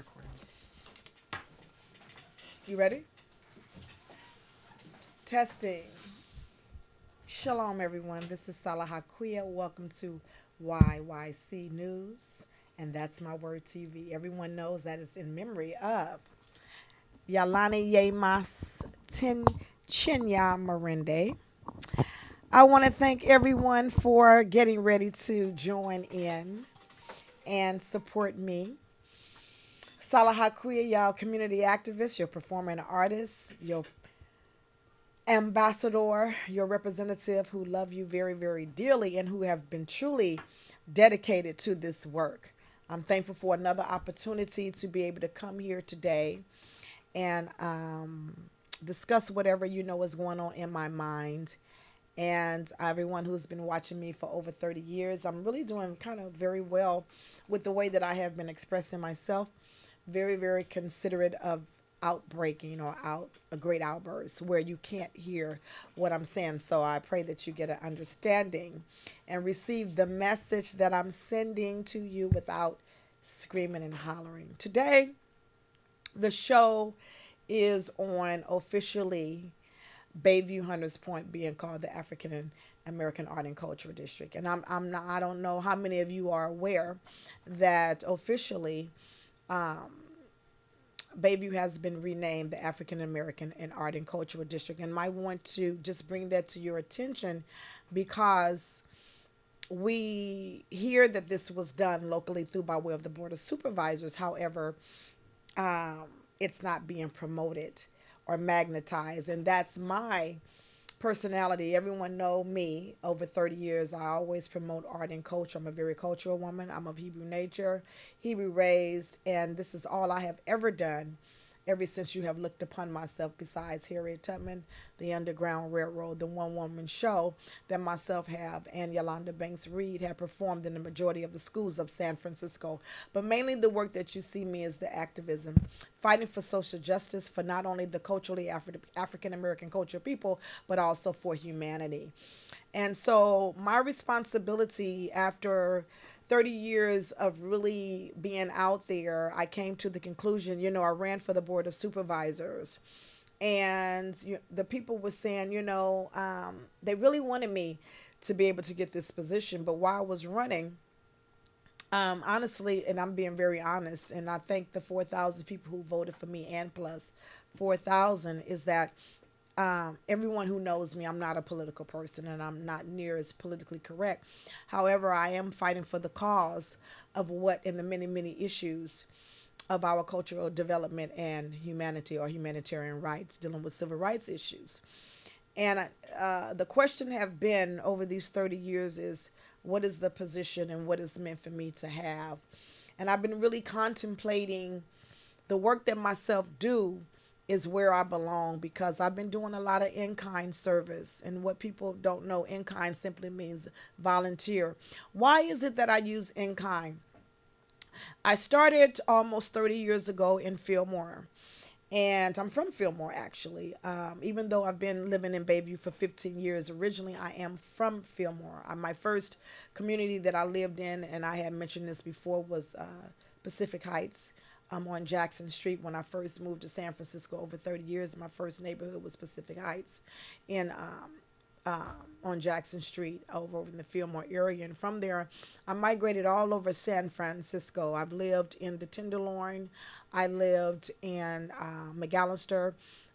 recording. You ready? Testing. Shalom, everyone. This is Salah Hakuya. Welcome to YYC News, and that's my word TV. Everyone knows that it's in memory of Yalani Yemas Tin Chinya Marinde. I want to thank everyone for getting ready to join in and support me. Salah Hakuya, y'all community activist, your performing artist, your ambassador, your representative who love you very, very dearly and who have been truly dedicated to this work. I'm thankful for another opportunity to be able to come here today and discuss whatever you know is going on in my mind. And everyone who's been watching me for over 30 years, I'm really doing kind of very well with the way that I have been expressing myself. Very, very considerate of outbreaking or out a great outburst where you can't hear what I'm saying. So I pray that you get an understanding and receive the message that I'm sending to you without screaming and hollering. Today, the show is on officially Bayview Hunters Point being called the African American Art and Cultural District. And I'm not, I don't know how many of you are aware that officially Bayview has been renamed the African American and Art and Cultural District. And I want to just bring that to your attention because we hear that this was done locally through by way of the Board of Supervisors. However, it's not being promoted or magnetized. And that's my personality. Everyone know me over 30 years. I always promote art and culture. I'm a very cultural woman. I'm of Hebrew nature, Hebrew raised, and this is all I have ever done ever since you have looked upon myself, besides Harriet Tubman, the Underground Railroad, the one woman show that myself have and Yolanda Banks Reed have performed in the majority of the schools of San Francisco. But mainly the work that you see me is the activism, fighting for social justice for not only the culturally African American culture people, but also for humanity. And so my responsibility after 30 years of really being out there, I came to the conclusion, I ran for the Board of Supervisors. And the people were saying, they really wanted me to be able to get this position. But while I was running, honestly, and I'm being very honest, and I thank the 4,000 people who voted for me and plus 4,000 is that everyone who knows me, I'm not a political person and I'm not near as politically correct. However, I am fighting for the cause of what in the many, many issues of our cultural development and humanity or humanitarian rights, dealing with civil rights issues. And the question have been over these 30 years is what is the position and what is meant for me to have? And I've been really contemplating the work that myself do is where I belong because I've been doing a lot of in-kind service. And what people don't know, in-kind simply means volunteer. Why is it that I use in-kind? I started almost 30 years ago in Fillmore. And I'm from Fillmore, actually. Even though I've been living in Bayview for 15 years, originally I am from Fillmore. My first community that I lived in, and I had mentioned this before, was Pacific Heights. On Jackson Street. When I first moved to San Francisco over 30 years, my first neighborhood was Pacific Heights in on Jackson Street over in the Fillmore area. And from there, I migrated all over San Francisco. I've lived in the Tenderloin. I lived in McAllister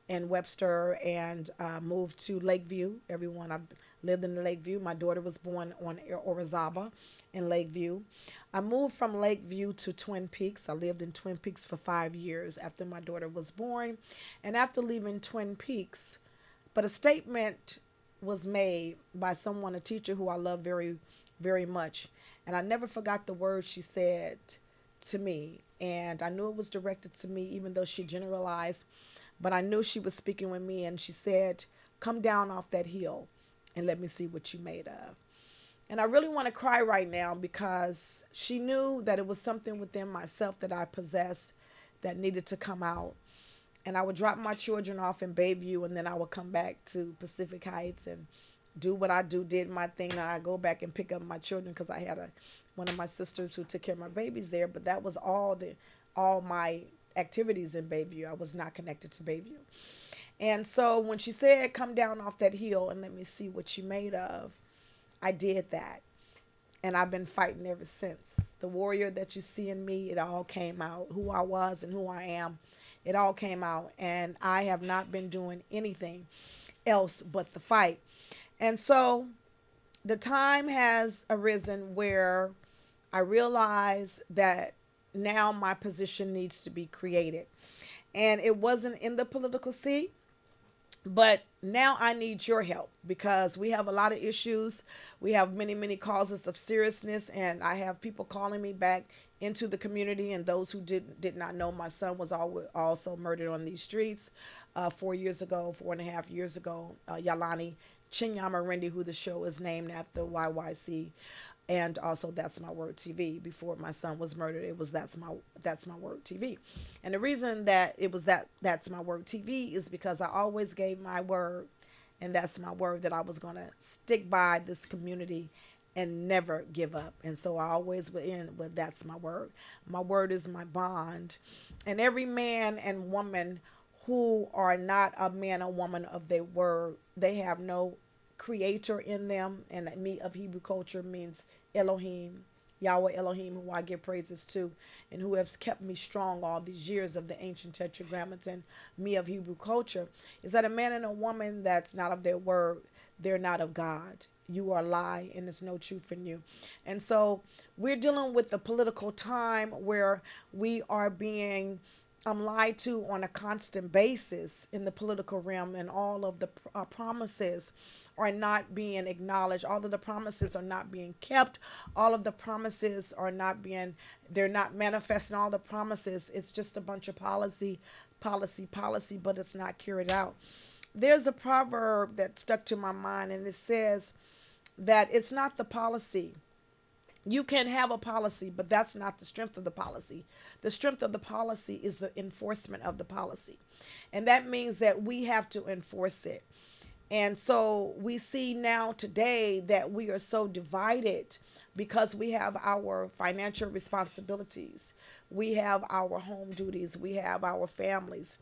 and Webster and moved to Lakeview. Everyone, I've lived in Lakeview. My daughter was born on Orizaba in Lakeview. I moved from Lakeview to Twin Peaks. I lived in Twin Peaks for 5 years after my daughter was born. And after leaving Twin Peaks, but a statement was made by someone, a teacher who I love very, very much. And I never forgot the words she said to me. And I knew it was directed to me, even though she generalized. But I knew she was speaking with me. And she said, come down off that hill and let me see what you made of. And I really want to cry right now because she knew that it was something within myself that I possessed that needed to come out. And I would drop my children off in Bayview and then I would come back to Pacific Heights and do what I do, did my thing. And I go back and pick up my children because I had one of my sisters who took care of my babies there. But that was all the all my activities in Bayview. I was not connected to Bayview. And so when she said, come down off that hill and let me see what you made of, I did that. And I've been fighting ever since. The warrior that you see in me, it all came out. Who I was and who I am, it all came out. And I have not been doing anything else but the fight. And so the time has arisen where I realize that now my position needs to be created. And it wasn't in the political seat, but now I need your help because we have a lot of issues. We have many, many causes of seriousness, and I have people calling me back into the community. And those who did not know, my son was also murdered on these streets 4 years ago, 4.5 years ago. Yalani Chinyama, who the show is named after, YYC, and also That's My Word TV. Before my son was murdered, it was That's My Word TV. And the reason that it was That's My Word TV is because I always gave my word, and that's my word, that I was going to stick by this community and never give up. And so I always would end with That's My Word. My word is my bond. And every man and woman who are not a man or woman of their word, they have no creator in them. And me of Hebrew culture means Elohim, Yahweh Elohim, who I give praises to, and who has kept me strong all these years of the ancient tetragrammaton, me of Hebrew culture, is that a man and a woman that's not of their word, they're not of God. You are a lie, and there's no truth in you. And so we're dealing with the political time where we are being lied to on a constant basis in the political realm, and all of the promises are not being acknowledged. All of the promises are not being kept. All of the promises are not being, they're not manifesting all the promises. It's just a bunch of policy, but it's not carried out. There's a proverb that stuck to my mind, and it says that it's not the policy. You can have a policy, but that's not the strength of the policy. The strength of the policy is the enforcement of the policy. And that means that we have to enforce it. And so we see now today that we are so divided because we have our financial responsibilities. We have our home duties. We have our families.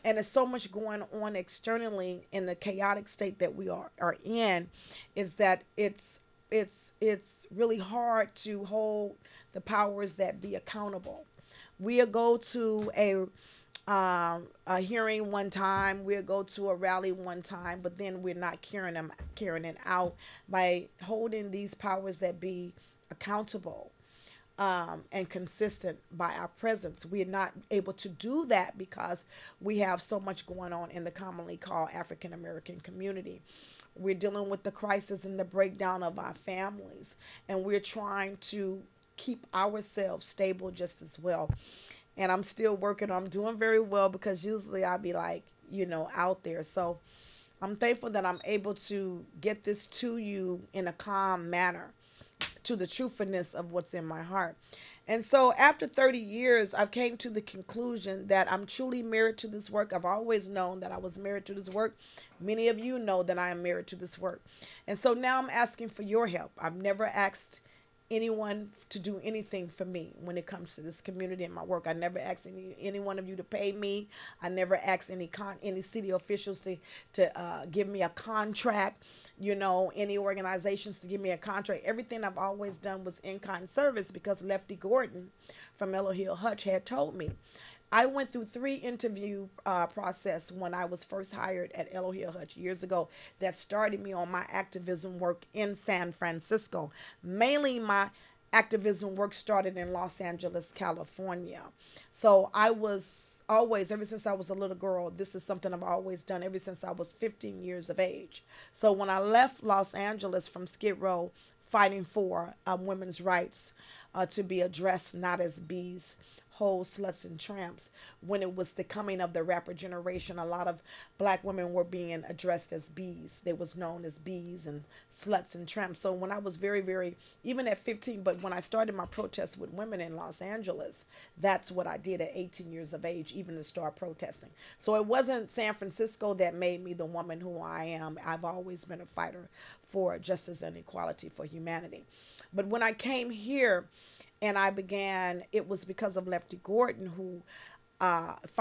And there's so much going on externally in the chaotic state that we are in, is that it's really hard to hold the powers that be accountable. We'll go to a hearing one time, we'll go to a rally one time, but then we're not carrying it out by holding these powers that be accountable and consistent by our presence. We're not able to do that because we have so much going on in the commonly called African American community. We're dealing with the crisis and the breakdown of our families, and we're trying to keep ourselves stable just as well. And I'm still working. I'm doing very well because usually I'd be like, out there. So I'm thankful that I'm able to get this to you in a calm manner, to the truthfulness of what's in my heart. And so after 30 years, I've came to the conclusion that I'm truly married to this work. I've always known that I was married to this work. Many of you know that I am married to this work. And so now I'm asking for your help. I've never asked anyone to do anything for me when it comes to this community and my work. I never asked any one of you to pay me. I never asked any city officials to give me a contract, any organizations to give me a contract. Everything I've always done was in-kind service because Lefty Gordon from Elohim Hutch had told me. I went through 3 interview process when I was first hired at Elohim Hutch years ago that started me on my activism work in San Francisco. Mainly my activism work started in Los Angeles, California. So I was always, ever since I was a little girl, this is something I've always done ever since I was 15 years of age. So when I left Los Angeles from Skid Row, fighting for women's rights to be addressed not as bees, hoes, sluts, and tramps, when it was the coming of the rapper generation, a lot of black women were being addressed as bees. They was known as bees and sluts and tramps. So when I was very, very, even at 15, but when I started my protests with women in Los Angeles, that's what I did at 18 years of age, even to start protesting. So it wasn't San Francisco that made me the woman who I am. I've always been a fighter for justice and equality for humanity. But when I came here, And it was because of Lefty Gordon who,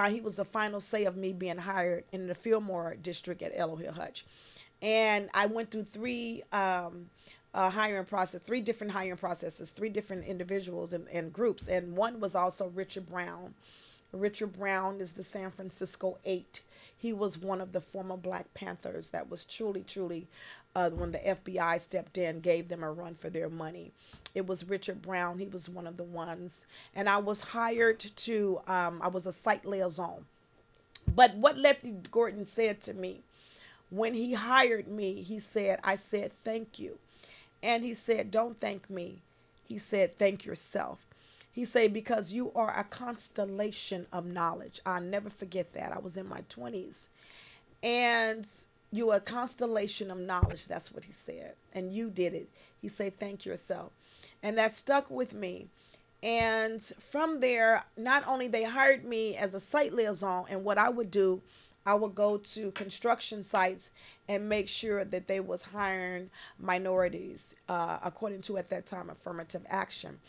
he was the final say of me being hired in the Fillmore district at Elo Hill Hutch. And I went through three different hiring processes, three different individuals and groups. And one was also Richard Brown. Richard Brown is the San Francisco Eight. He was one of the former Black Panthers that was truly, truly, when the FBI stepped in, gave them a run for their money. It was Richard Brown. He was one of the ones. And I was hired I was a site liaison. But what Lefty Gordon said to me when he hired me, I said, thank you. And he said, don't thank me. He said, thank yourself. He said, because you are a constellation of knowledge. I'll never forget that. I was in my 20s. And you are a constellation of knowledge. That's what he said. And you did it. He said, thank yourself. And that stuck with me. And from there, not only they hired me as a site liaison, and what I would do, I would go to construction sites and make sure that they was hiring minorities, according to, at that time, affirmative action.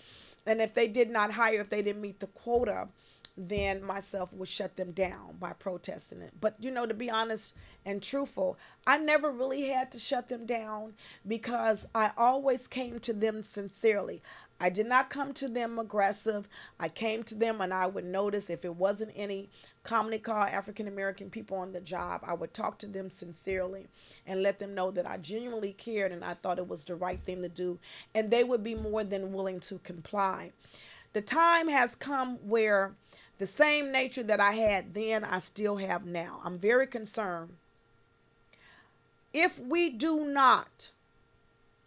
And if they did not hire, if they didn't meet the quota, then myself would shut them down by protesting it. But, to be honest and truthful, I never really had to shut them down because I always came to them sincerely. I did not come to them aggressive. I came to them and I would notice if it wasn't any commonly called African American people on the job, I would talk to them sincerely and let them know that I genuinely cared and I thought it was the right thing to do. And they would be more than willing to comply. The time has come where the same nature that I had then, I still have now. I'm very concerned. If we do not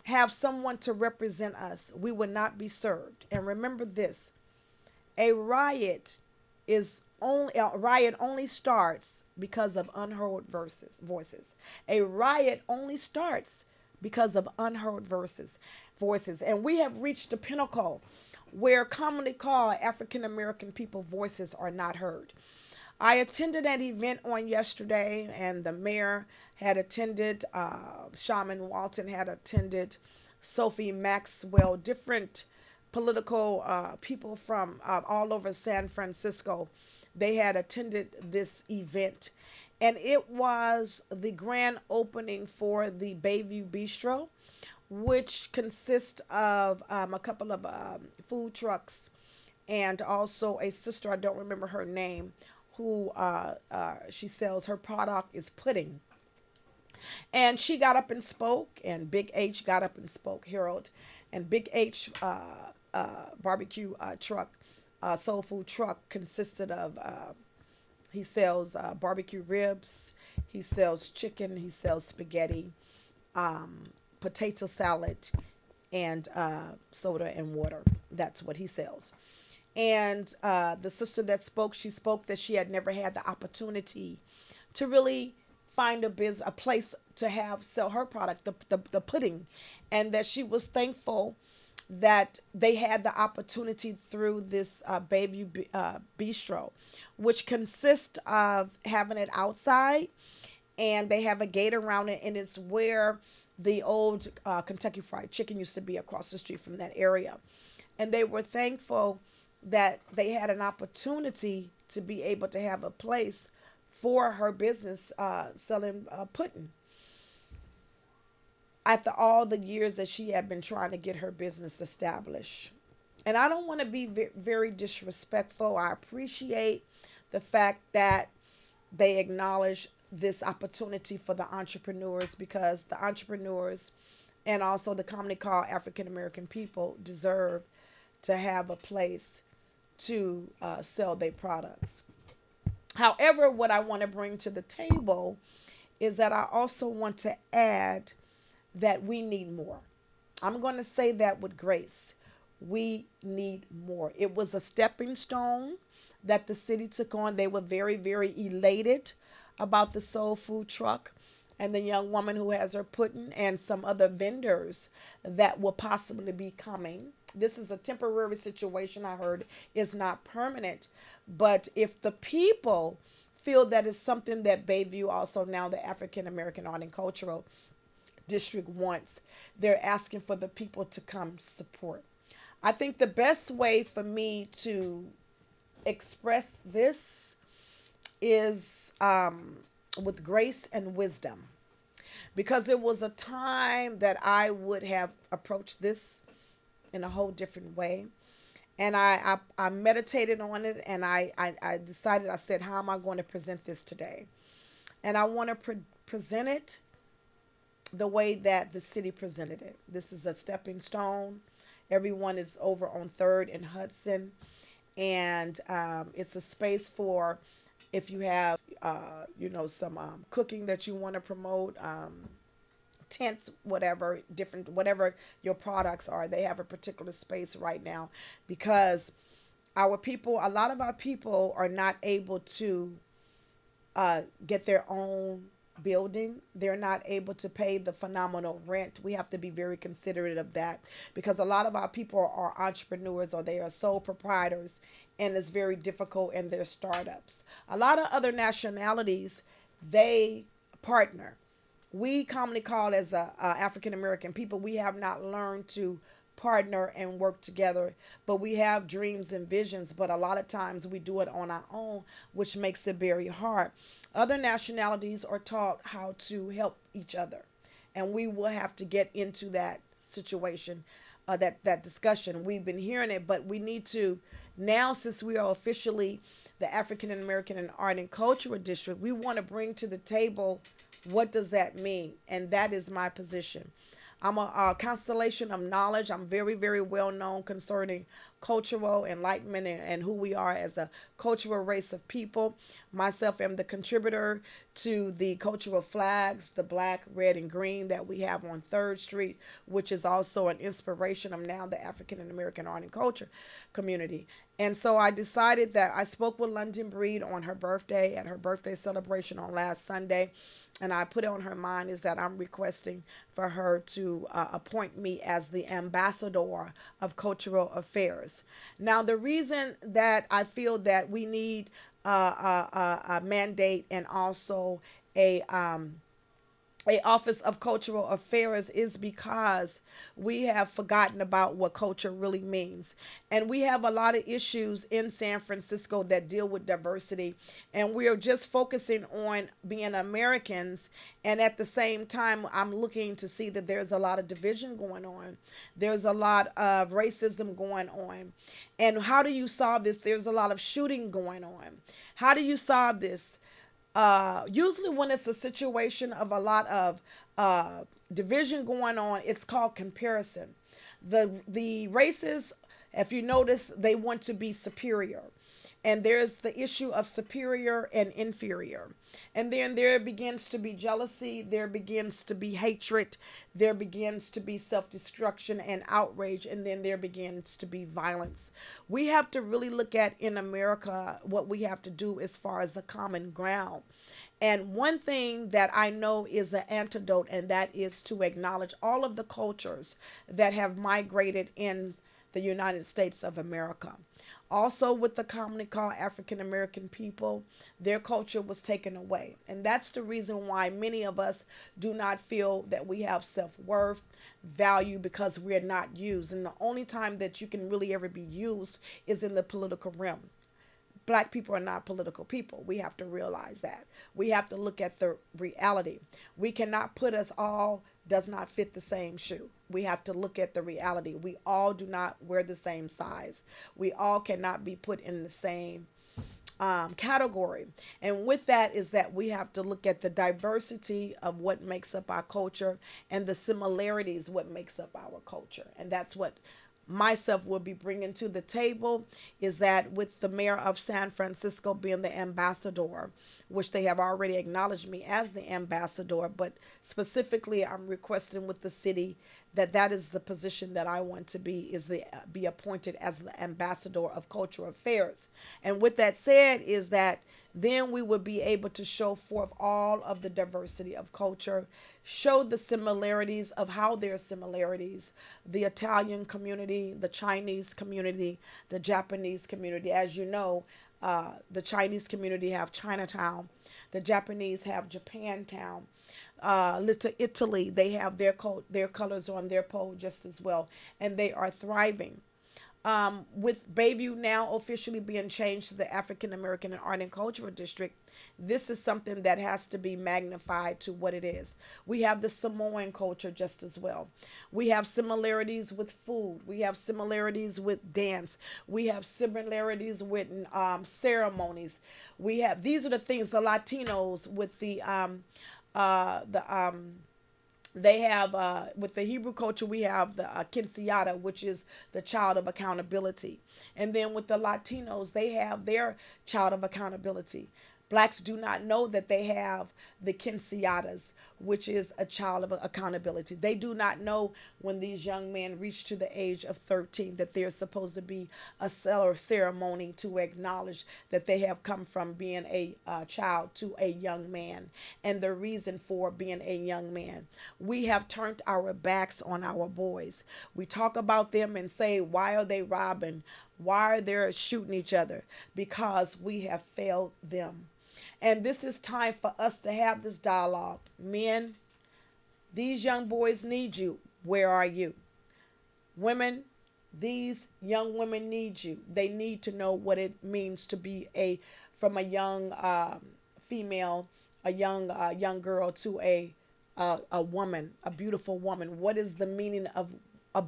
have someone to represent us, we will not be served. And remember this, a riot only starts because of unheard voices. A riot only starts because of unheard voices. And we have reached the pinnacle where commonly called African American people voices are not heard. I attended an event on yesterday, and the mayor had attended, Shaman Walton had attended, Sophie Maxwell, different political people from all over San Francisco. They had attended this event, and it was the grand opening for the Bayview Bistro, which consists of a couple of food trucks and also a sister, I don't remember her name, who she sells, her product is pudding. And she got up and spoke, and Big H got up and spoke, Harold. And Big H barbecue truck, soul food truck, consisted of, he sells barbecue ribs, he sells chicken, he sells spaghetti, potato salad, and soda and water. That's what he sells. And the sister that spoke, she spoke that she had never had the opportunity to really find a place to sell her product, the pudding, and that she was thankful that they had the opportunity through this Bayview Bistro, which consists of having it outside, and they have a gate around it, and it's where the old Kentucky Fried Chicken used to be, across the street from that area. And they were thankful that they had an opportunity to be able to have a place for her business selling pudding, after all the years that she had been trying to get her business established. And I don't want to be very disrespectful. I appreciate the fact that they acknowledge this opportunity for the entrepreneurs, because the entrepreneurs and also the commonly called African American people deserve to have a place to sell their products. However, what I want to bring to the table is that I also want to add that we need more. I'm going to say that with grace. We need more. It was a stepping stone that the city took on. They were very, very elated about the soul food truck and the young woman who has her pudding and some other vendors that will possibly be coming. This is a temporary situation, I heard. It's not permanent. But if the people feel that it's something that Bayview, also now the African American Art and Cultural District, wants, they're asking for the people to come support. I think the best way for me to express this is with grace and wisdom, because it was a time that I would have approached this in a whole different way. And I meditated on it, and I decided, I said, how am I going to present this today? And I want to present it the way that the city presented it. This is a stepping stone. Everyone is over on 3rd and Hudson, and it's a space for if you have, some cooking that you want to promote, tents, whatever, different, whatever your products are. They have a particular space right now because our people, a lot of our people are not able to get their own building. They're not able to pay the phenomenal rent. We have to be very considerate of that because a lot of our people are entrepreneurs or they are sole proprietors, and it's very difficult in their startups. A lot of other nationalities, they partner. We commonly call as African American people, we have not learned to partner and work together, but we have dreams and visions, but a lot of times we do it on our own, which makes it very hard. Other nationalities are taught how to help each other, and we will have to get into that situation, that discussion. We've been hearing it, but we need to now, since we are officially the African American and Art and Cultural District, we want to bring to the table what does that mean, and that is my position. I'm a constellation of knowledge. I'm very, very well known concerning cultural enlightenment and who we are as a cultural race of people. Myself am the contributor to the cultural flags, the black, red, and green that we have on 3rd Street, which is also an inspiration of now the African and American art and culture community. And so I decided that I spoke with London Breed on her birthday, at her birthday celebration on last Sunday. And I put it on her mind is that I'm requesting for her to appoint me as the ambassador of cultural affairs. Now, the reason that I feel that we need a mandate and also a office of cultural affairs is because we have forgotten about what culture really means, and we have a lot of issues in San Francisco that deal with diversity, and we are just focusing on being Americans, and at the same time I'm looking to see that there's a lot of division going on, there's a lot of racism going on. And how do you solve this? There's a lot of shooting going on. How do you solve this? Usually when it's a situation of a lot of division going on, it's called comparison. The races, if you notice, they want to be superior. And there's the issue of superior and inferior. And then there begins to be jealousy, there begins to be hatred, there begins to be self-destruction and outrage, and then there begins to be violence. We have to really look at in America what we have to do as far as the common ground. And one thing that I know is an antidote, and that is to acknowledge all of the cultures that have migrated in the United States of America. Also, with the commonly called African American people, their culture was taken away. And that's the reason why many of us do not feel that we have self-worth, value, because we're not used. And the only time that you can really ever be used is in the political realm. Black people are not political people. We have to realize that. We have to look at the reality. We cannot put us all does not fit the same shoe. We have to look at the reality. We all do not wear the same size. We all cannot be put in the same category. And with that is that we have to look at the diversity of what makes up our culture and the similarities what makes up our culture. And that's what myself will be bringing to the table, is that with the mayor of San Francisco being the ambassador, which they have already acknowledged me as the ambassador, but specifically I'm requesting with the city that that is the position that I want to be, is the be appointed as the ambassador of cultural affairs. And with that said is that then we would be able to show forth all of the diversity of culture, show the similarities of how there are similarities, the Italian community, the Chinese community, the Japanese community. As you know, the Chinese community have Chinatown, the Japanese have Japantown. Little Italy, they have their colors on their pole just as well, and they are thriving. With Bayview now officially being changed to the African American and Art and Cultural District, this is something that has to be magnified to what it is. We have the Samoan culture just as well. We have similarities with food. We have similarities with dance. We have similarities with ceremonies. We have, these are the things, the Latinos with the they have with the Hebrew culture we have the quinceañera, which is the child of accountability, and then with the Latinos they have their child of accountability. Blacks do not know that they have the quinceañeras, which is a child of accountability. They do not know when these young men reach to the age of 13 that there's supposed to be a ceremony to acknowledge that they have come from being a child to a young man, and the reason for being a young man. We have turned our backs on our boys. We talk about them and say, why are they robbing? Why are they shooting each other? Because we have failed them. And this is time for us to have this dialogue. Men, these young boys need you. Where are you? Women, these young women need you. They need to know what it means to be from a young female, a young girl to a woman, a beautiful woman. What is the meaning of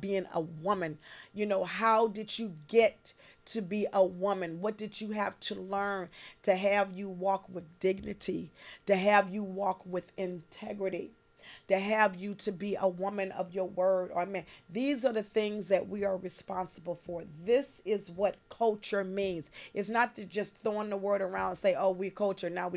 being a woman? You know, how did you get to be a woman? What did you have to learn to have you walk with dignity, to have you walk with integrity, to have you to be a woman of your word or man? These are the things that we are responsible for. This is what culture means. It's not to just throwing the word around and say, oh, we're culture, now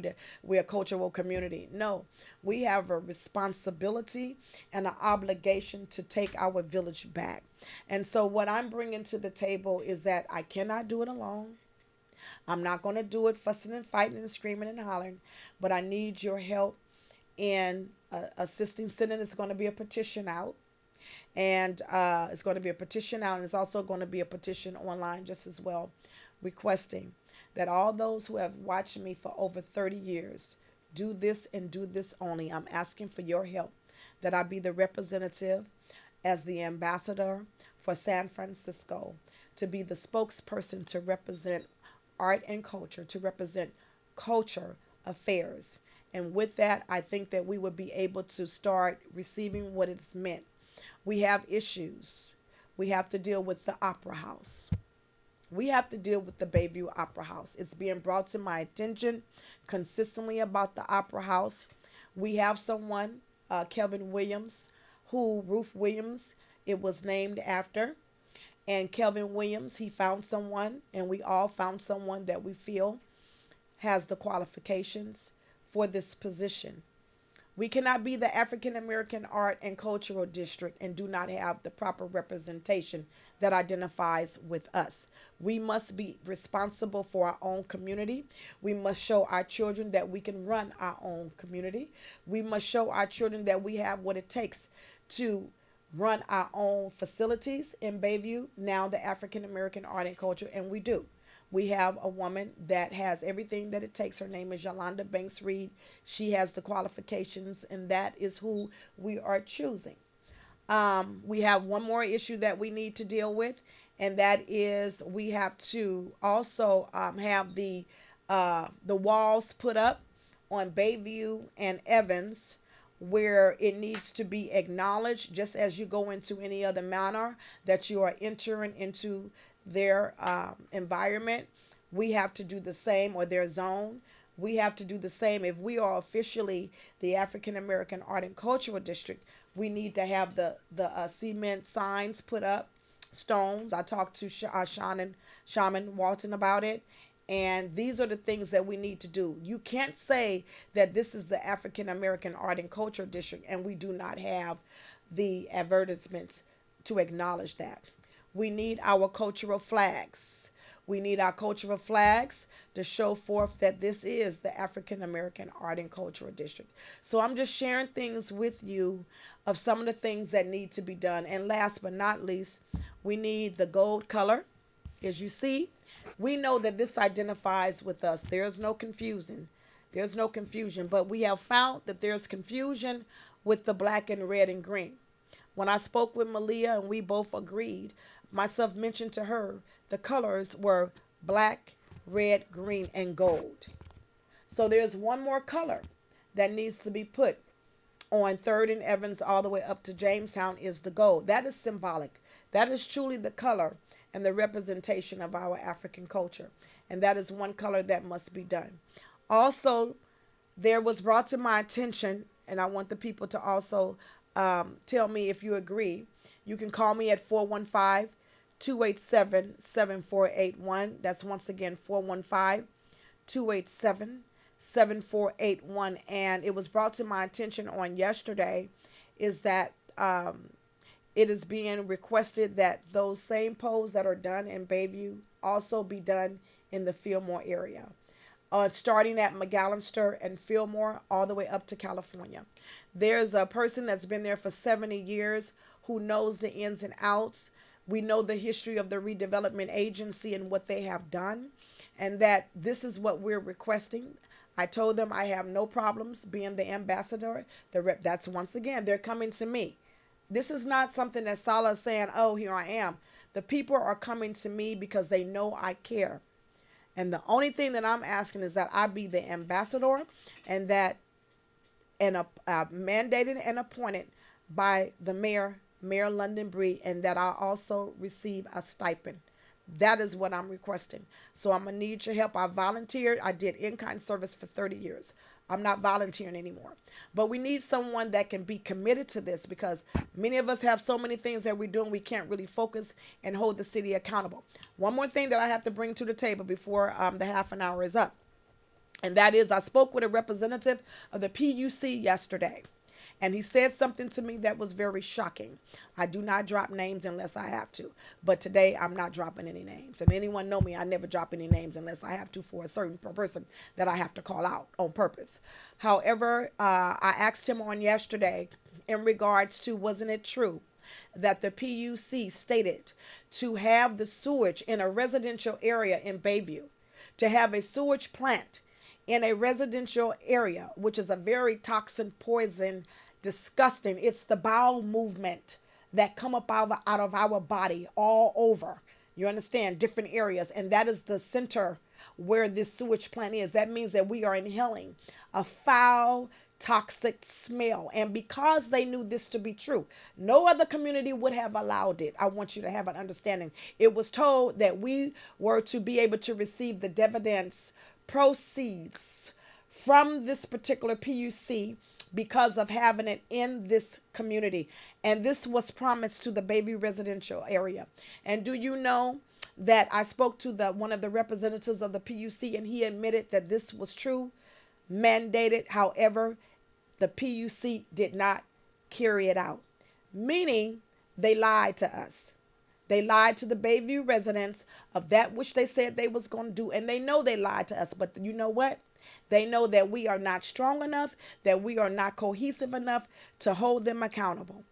we're a cultural community. No, we have a responsibility and an obligation to take our village back. And so what I'm bringing to the table is that I cannot do it alone. I'm not going to do it fussing and fighting and screaming and hollering, but I need your help in assisting. Sending is going to be a petition out, and it's going to be a petition out, and it's also going to be a petition online just as well, requesting that all those who have watched me for over 30 years do this and do this only. I'm asking for your help, that I be the representative as the ambassador for San Francisco, to be the spokesperson to represent art and culture, to represent culture affairs. And with that, I think that we would be able to start receiving what it's meant. We have issues. We have to deal with the Opera House. We have to deal with the Bayview Opera House. It's being brought to my attention consistently about the Opera House. We have someone, Kelvin Williams, Ruth Williams, it was named after. And Kelvin Williams, he found someone, and we all found someone that we feel has the qualifications for this position. We cannot be the African American Art and Cultural District and do not have the proper representation that identifies with us. We must be responsible for our own community. We must show our children that we can run our own community. We must show our children that we have what it takes to run our own facilities in Bayview, now the African American Art and Culture, and we do. We have a woman that has everything that it takes. Her name is Yolanda Banks Reed. She has the qualifications, and that is who we are choosing. We have one more issue that we need to deal with, and that is we have to also have the walls put up on Bayview and Evans, where it needs to be acknowledged, just as you go into any other manor that you are entering into their environment. We have to do the same, or their zone. We have to do the same. If we are officially the African American Art and Cultural District, we need to have the cement signs put up, stones. I talked to Shaman Walton about it. And these are the things that we need to do. You can't say that this is the African American Art and Culture District and we do not have the advertisements to acknowledge that. We need our cultural flags. We need our cultural flags to show forth that this is the African American Art and Cultural District. So I'm just sharing things with you of some of the things that need to be done. And last but not least, we need the gold color. As you see, we know that this identifies with us. There's no confusion. There's no confusion. But we have found that there's confusion with the black and red and green. When I spoke with Malia and we both agreed, myself mentioned to her the colors were black, red, green, and gold. So there's one more color that needs to be put on 3rd and Evans all the way up to Jamestown is the gold. That is symbolic. That is truly the color and the representation of our African culture. And that is one color that must be done. Also, there was brought to my attention, and I want the people to also tell me if you agree. You can call me at 415 287 7481. That's once again 415 287 7481. And it was brought to my attention on yesterday is that it is being requested that those same poles that are done in Bayview also be done in the Fillmore area. Starting at McAllister and Fillmore all the way up to California. There's a person that's been there for 70 years who knows the ins and outs. We know the history of the redevelopment agency and what they have done, and that this is what we're requesting. I told them I have no problems being the ambassador, the rep. That's once again, they're coming to me. This is not something that Salah is saying, oh, here I am. The people are coming to me because they know I care. And the only thing that I'm asking is that I be the ambassador and that mandated and appointed by the mayor, Mayor London Bree, and that I also receive a stipend. That is what I'm requesting. So I'm going to need your help. I volunteered. I did in-kind service for 30 years. I'm not volunteering anymore. But we need someone that can be committed to this because many of us have so many things that we're doing, we can't really focus and hold the city accountable. One more thing that I have to bring to the table before the half an hour is up. And that is I spoke with a representative of the PUC yesterday. And he said something to me that was very shocking. I do not drop names unless I have to. But today I'm not dropping any names. And anyone know me, I never drop any names unless I have to for a certain person that I have to call out on purpose. However, I asked him on yesterday in regards to, wasn't it true that the PUC stated to have the sewage in a residential area in Bayview, to have a sewage plant in a residential area, which is a very toxic, poison, disgusting. It's the bowel movement that come up out of our body all over. You understand? Different areas. And that is the center where this sewage plant is. That means that we are inhaling a foul, toxic smell. And because they knew this to be true, no other community would have allowed it. I want you to have an understanding. It was told that we were to be able to receive the dividends proceeds from this particular PUC because of having it in this community. And this was promised to the Bayview residential area. And do you know that I spoke to one of the representatives of the PUC and he admitted that this was true, mandated. However, the PUC did not carry it out, meaning they lied to us. They lied to the Bayview residents of that which they said they was going to do. And they know they lied to us. But you know what? They know that we are not strong enough, that we are not cohesive enough to hold them accountable.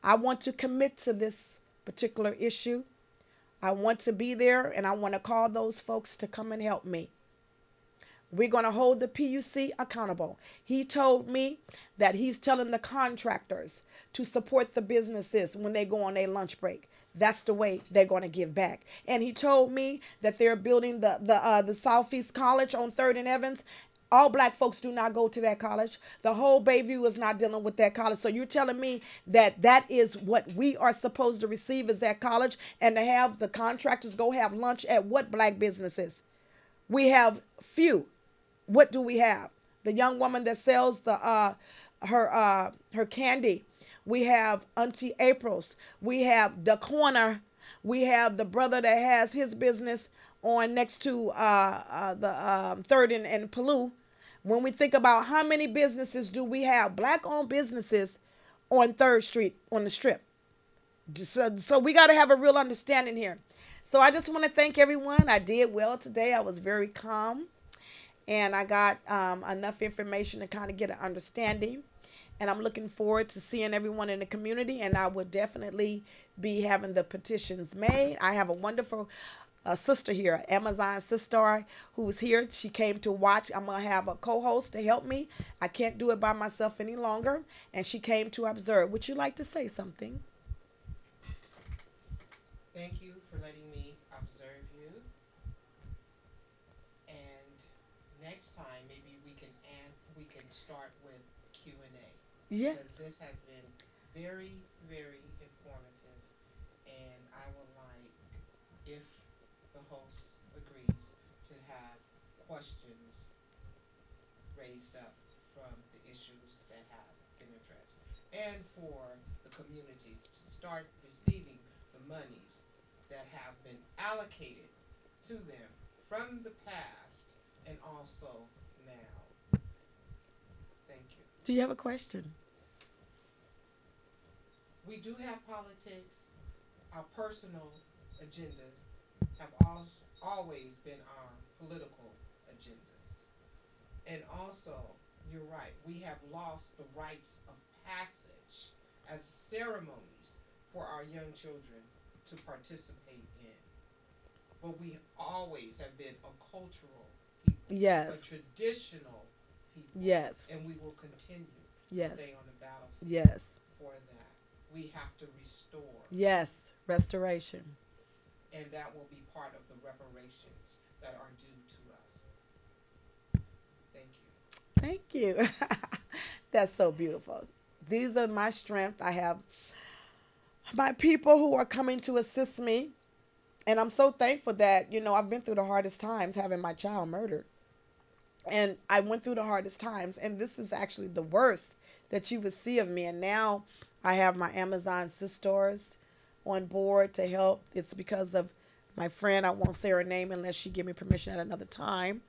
I want to commit to this particular issue. I want to be there and I want to call those folks to come and help me. We're going to hold the PUC accountable. He told me that he's telling the contractors to support the businesses when they go on their lunch break. That's the way they're going to give back. And he told me that they're building the Southeast College on 3rd and Evans. All black folks do not go to that college. The whole Bayview is not dealing with that college. So you're telling me that that is what we are supposed to receive as that college, and to have the contractors go have lunch at what black businesses? We have few. What do we have? The young woman that sells her candy. We have Auntie April's. We have the corner. We have the brother that has his business on next to the 3rd and Paloux. When we think about how many businesses do we have, black-owned businesses on 3rd Street on the Strip. So we got to have a real understanding here. So I just want to thank everyone. I did well today. I was very calm. And I got enough information to kind of get an understanding. And I'm looking forward to seeing everyone in the community. And I will definitely be having the petitions made. I have a wonderful sister here, Amazon sister, who's here. She came to watch. I'm going to have a co-host to help me. I can't do it by myself any longer. And she came to observe. Would you like to say something? Thank you for letting me observe you. And next time, maybe we can start with Q&A Yeah. because this has been very, very informative. And I would like, if the host agrees, to have questions raised up from the issues that have been addressed, and for the communities to start receiving the monies that have been allocated to them from the past and also now. Thank you. Do you have a question? We do have politics. Our personal agendas have always been our political agendas. And also, you're right, we have lost the rites of passage as ceremonies for our young children to participate in. But we always have been a cultural people, a Yes. traditional people, Yes. and we will continue to Yes. stay on the battlefield Yes. for that. We have to restore, Yes. Restoration. and that will be part of the reparations that are due to us. Thank you. Thank you. That's so beautiful. These are my strength. I have my people who are coming to assist me. And I'm so thankful that, I've been through the hardest times having my child murdered. And I went through the hardest times. And this is actually the worst that you would see of me. And now I have my Amazon sisters on board to help. It's because of my friend. I won't say her name unless she give me permission at another time.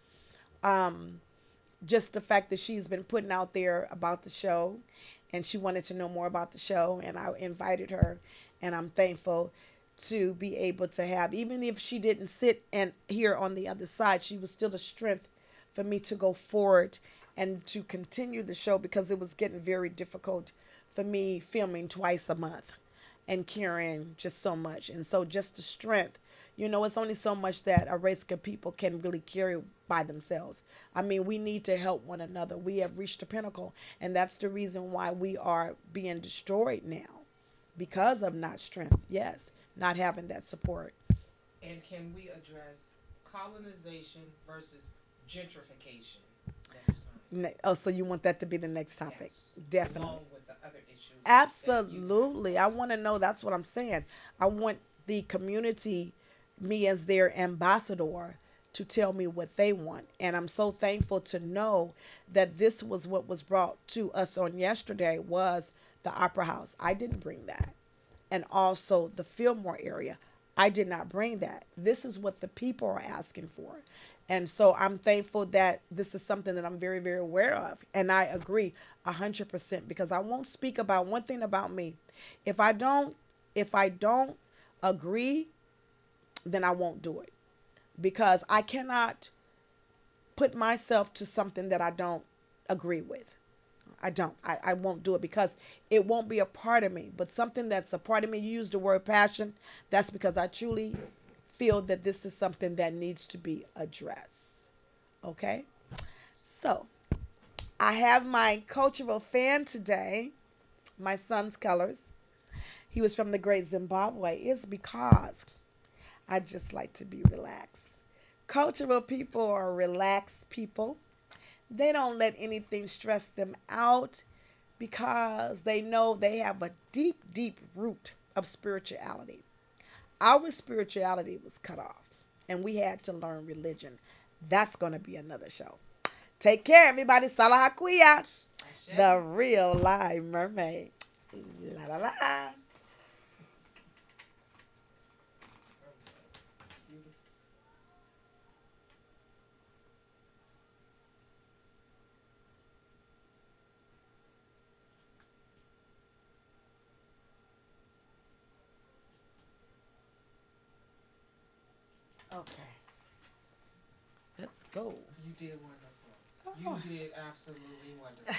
Just the fact that she's been putting out there about the show and she wanted to know more about the show, and I invited her, and I'm thankful to be able to have, even if she didn't sit and hear on the other side, she was still a strength for me to go forward and to continue the show, because it was getting very difficult for me filming twice a month and carrying just so much. And so just the strength, it's only so much that a race of people can really carry by themselves. I mean, we need to help one another. We have reached a pinnacle, and that's the reason why we are being destroyed now, because of not strength. Yes, not having that support. And can we address colonization versus gentrification next time? Oh, so you want that to be the next topic? Yes. Definitely. Along with the other issues that you Absolutely. I want to know. That's what I'm saying. I want the community, me as their ambassador, to tell me what they want. And I'm so thankful to know that this was what was brought to us on yesterday, was the Opera House. I didn't bring that. And also the Fillmore area. I did not bring that. This is what the people are asking for. And so I'm thankful that this is something that I'm very, very aware of. And I agree 100%, because I won't speak about one thing about me. If I don't, if I don't agree, then I won't do it, because I cannot put myself to something that I don't agree with. I don't. I won't do it, because it won't be a part of me. But something that's a part of me, you use the word passion, that's because I truly feel that this is something that needs to be addressed. Okay? So, I have my cultural fan today, my son's colors. He was from the great Zimbabwe. It's because I just like to be relaxed. Cultural people are relaxed people. They don't let anything stress them out, because they know they have a deep, deep root of spirituality. Our spirituality was cut off, and we had to learn religion. That's going to be another show. Take care, everybody. Salahakuya, the Ashe. real live mermaid. La la la. Beautiful. Okay, let's go. You did wonderful. Oh. You did absolutely wonderful.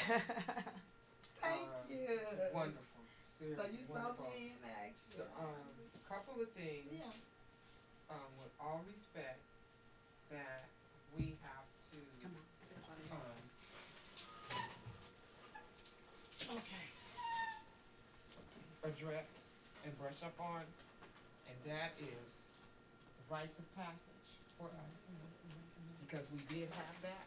Thank you. Wonderful. So Seriously, you saw wonderful. me in action. So, couple of things, Yeah. with all respect, that we have to Come on, step on it. um, Okay. address and brush up on, and that is the rites of passage for us, because we did have that.